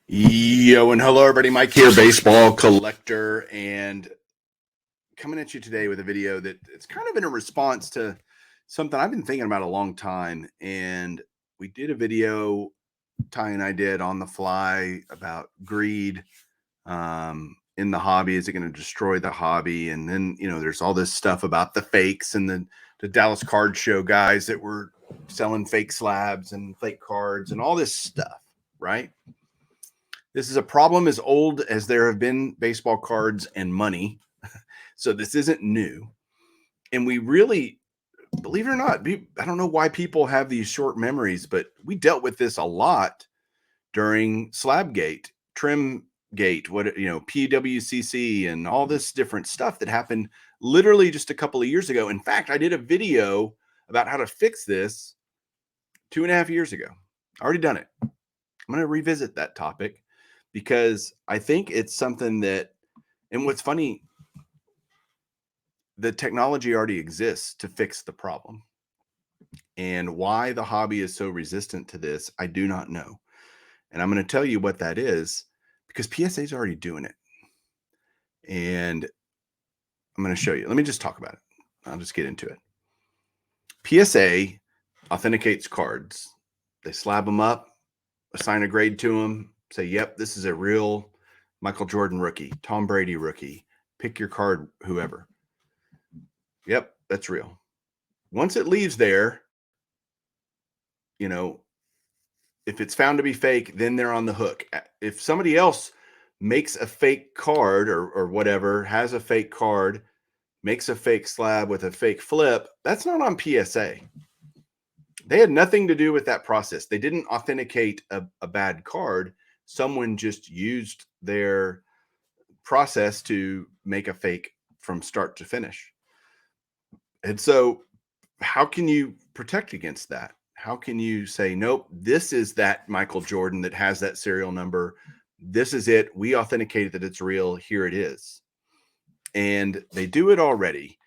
Yo, and hello everybody, Mike here, baseball collector, and coming at you today with a video that it's kind of in a response to something I've been thinking about a long time. And we did a video, Ty and I did on the fly, about greed in the hobby. Is it going to destroy the hobby? And then, there's all this stuff about the fakes and the Dallas card show guys that were selling fake slabs and fake cards and all this stuff, right? This is a problem as old as there have been baseball cards and money. So this isn't new. And we really, believe it or not, I don't know why people have these short memories, but we dealt with this a lot during Slabgate, Trimgate, PWCC, and all this different stuff that happened literally just a couple of years ago. In fact, I did a video about how to fix this 2.5 years ago. Already done it. I'm going to revisit that topic because I think it's something that, and what's funny, the technology already exists to fix the problem. And why the hobby is so resistant to this, I do not know. And I'm going to tell you what that is because PSA is already doing it. And I'm going to show you. Let me just talk about it. I'll just get into it. PSA authenticates cards. They slab them up, assign a grade to them, say, yep, this is a real Michael Jordan rookie, Tom Brady rookie. Pick your card, whoever. Yep, that's real. Once it leaves there, if it's found to be fake, then they're on the hook. If somebody else makes a fake card or whatever, has a fake card, makes a fake slab with a fake flip, that's not on PSA. They had nothing to do with that process. They didn't authenticate a bad card. Someone just used their process to make a fake from start to finish. And so how can you protect against that? How can you say, nope, this is that Michael Jordan that has that serial number. This is it. We authenticated that it's real. Here it is. And they do it already.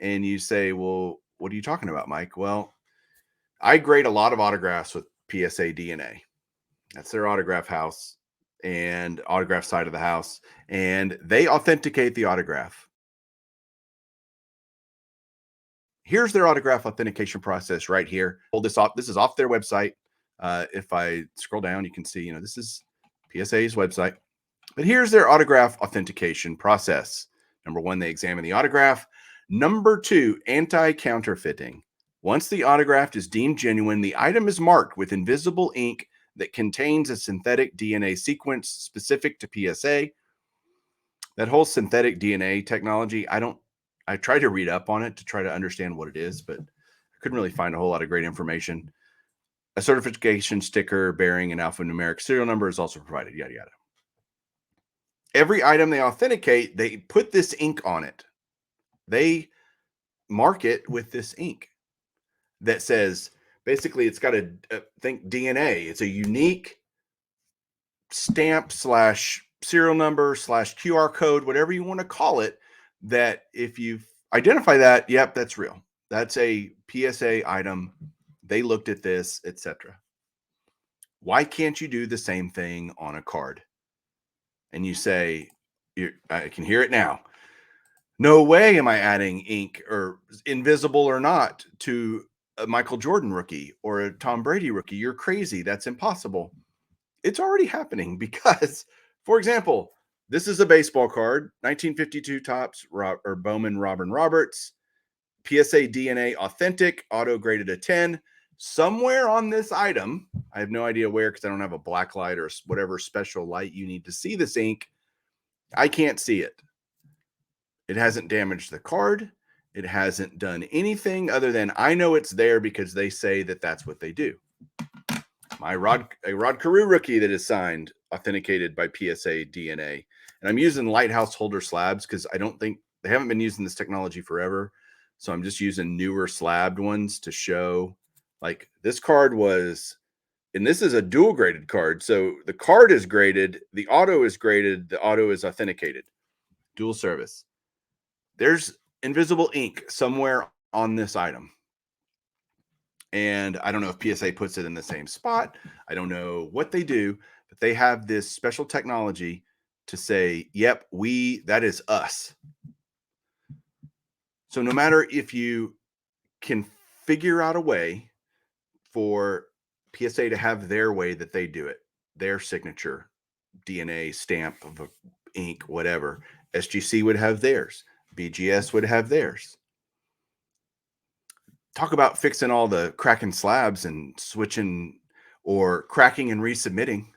And you say, well, what are you talking about, Mike? Well, I grade a lot of autographs with PSA DNA. That's their autograph house and autograph side of the house. And they authenticate the autograph. Here's their autograph authentication process right here. Hold this off. This is off their website. If I scroll down, you can see, this is PSA's website. But here's their autograph authentication process. Number one, they examine the autograph. Number two, anti-counterfeiting. Once the autograph is deemed genuine, the item is marked with invisible ink that contains a synthetic DNA sequence specific to PSA. That whole synthetic DNA technology, I tried to read up on it to try to understand what it is, but I couldn't really find a whole lot of great information. A certification sticker bearing an alphanumeric serial number is also provided, yada, yada. Every item they authenticate, they put this ink on it. They mark it with this ink that says, basically, it's got think DNA. It's a unique stamp / serial number / QR code, whatever you want to call it, that if you identify that, yep, that's real. That's a PSA item. They looked at this, etc. Why can't you do the same thing on a card? And you say, I can hear it now. No way am I adding ink, or invisible or not, to a Michael Jordan rookie or a Tom Brady rookie. You're crazy. That's impossible. It's already happening because, for example, this is a baseball card, 1952 Topps or Bowman Robin Roberts, PSA DNA authentic, auto graded a 10. Somewhere on this item, I have no idea where because I don't have a black light or whatever special light you need to see this ink. I can't see it. It hasn't damaged the card. It hasn't done anything other than I know it's there because they say that that's what they do. A Rod Carew rookie that is signed, authenticated by PSA DNA. And I'm using Lighthouse holder slabs because I don't think they haven't been using this technology forever. So I'm just using newer slabbed ones to show, like, this card was, and this is a dual graded card. So the card is graded, the auto is graded, the auto is authenticated. Dual service. There's invisible ink somewhere on this item. And I don't know if PSA puts it in the same spot. I don't know what they do, but they have this special technology to say, yep, that is us. So no matter if you can figure out a way for PSA to have their way that they do it, their signature, DNA stamp of a ink, whatever. SGC would have theirs. BGS would have theirs. Talk about fixing all the cracking slabs and switching or cracking and resubmitting.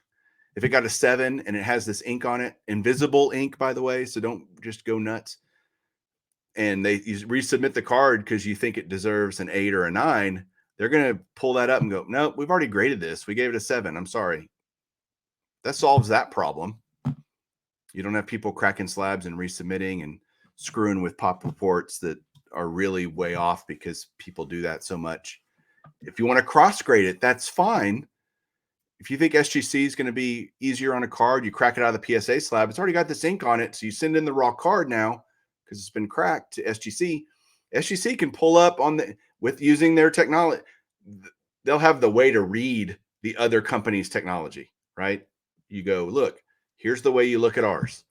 If it got a 7 and it has this ink on it, invisible ink, by the way, so don't just go nuts. And you resubmit the card because you think it deserves an 8 or a 9, they're going to pull that up and go, no, we've already graded this. We gave it a 7. I'm sorry. That solves that problem. You don't have people cracking slabs and resubmitting and screwing with pop reports that are really way off because people do that so much. If you want to cross grade it, that's fine. If you think SGC is going to be easier on a card, you crack it out of the PSA slab. It's already got this ink on it. So you send in the raw card now because it's been cracked to SGC. SGC can pull up with using their technology. They'll have the way to read the other company's technology, right? You go, look, here's the way you look at ours.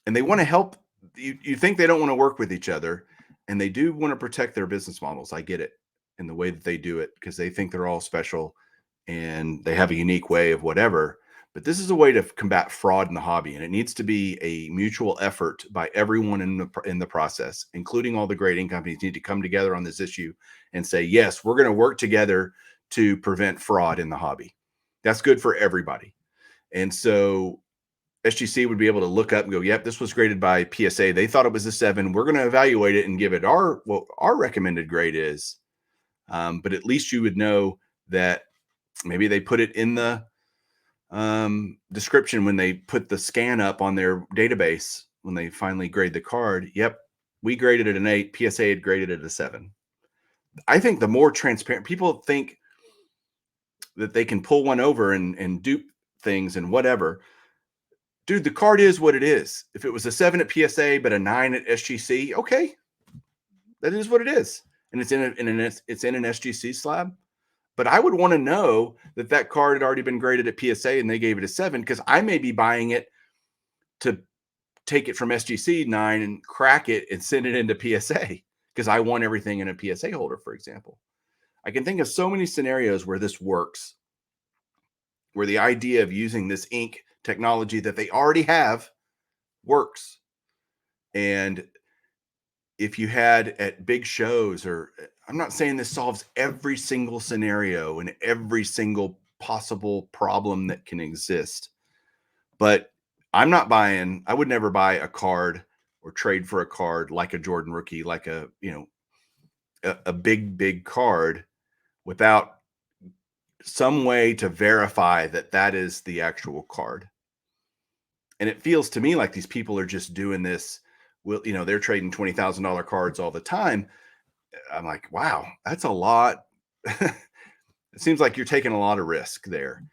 And they want to help. You think they don't want to work with each other, and they do want to protect their business models. I get it in the way that they do it because they think they're all special and they have a unique way of whatever. But this is a way to combat fraud in the hobby, and it needs to be a mutual effort by everyone in the process, including all the grading companies need to come together on this issue and say, yes, we're going to work together to prevent fraud in the hobby. That's good for everybody. And so SGC would be able to look up and go, yep, this was graded by PSA. They thought it was a 7. We're going to evaluate it and give it what our recommended grade is. But at least you would know that maybe they put it in the description when they put the scan up on their database when they finally grade the card. Yep, we graded it an 8. PSA had graded it a 7. I think the more transparent people think that they can pull one over and dupe things and whatever. Dude, the card is what it is. If it was a 7 at PSA but a 9 at SGC, okay, that is what it is, and it's in an SGC slab. But I would want to know that card had already been graded at PSA and they gave it a 7 because I may be buying it to take it from SGC 9 and crack it and send it into PSA because I want everything in a PSA holder, for example. I can think of so many scenarios where this works, where the idea of using this ink technology that they already have works. And if you had at big shows, or I'm not saying this solves every single scenario and every single possible problem that can exist, but I would never buy a card or trade for a card like a Jordan rookie, like a big card without some way to verify that is the actual card. And it feels to me like these people are just doing this. Well, they're trading $20,000 cards all the time. I'm like, wow, that's a lot. It seems like you're taking a lot of risk there.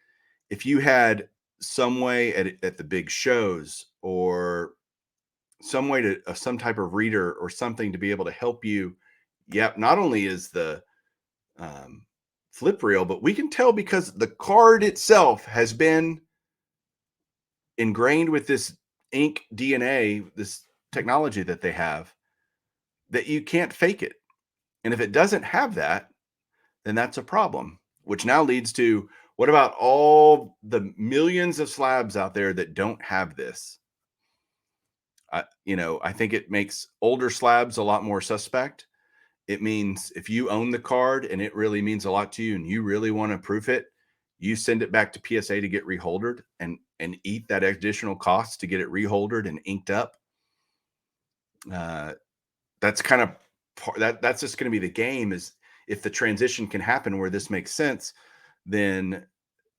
If you had some way at the big shows or some way to some type of reader or something to be able to help you, yep, not only is the flip real, but we can tell because the card itself has been ingrained with this ink DNA, this technology that they have, that you can't fake it. And if it doesn't have that, then that's a problem, which now leads to what about all the millions of slabs out there that don't have this? I think it makes older slabs a lot more suspect. It means if you own the card and it really means a lot to you and you really want to proof it, you send it back to PSA to get reholdered and eat that additional cost to get it reholdered and inked up. That's kind of that's just going to be the game. Is if the transition can happen where this makes sense, then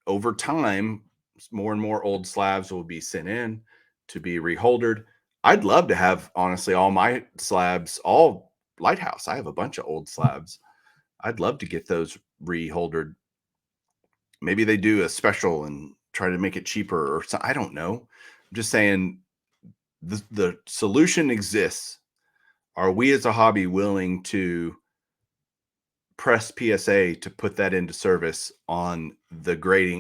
over time, more and more old slabs will be sent in to be reholdered. I'd love to have, honestly, all my slabs, all Lighthouse. I have a bunch of old slabs. I'd love to get those reholdered. Maybe they do a special and try to make it cheaper or something. I don't know. I'm just saying the solution exists. Are we as a hobby willing to press PSA to put that into service on the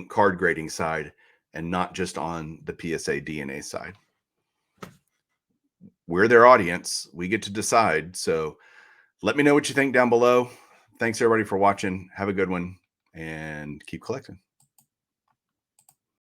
card grading side and not just on the PSA DNA side. We're their audience. We get to decide. So let me know what you think down below. Thanks everybody for watching. Have a good one and keep collecting.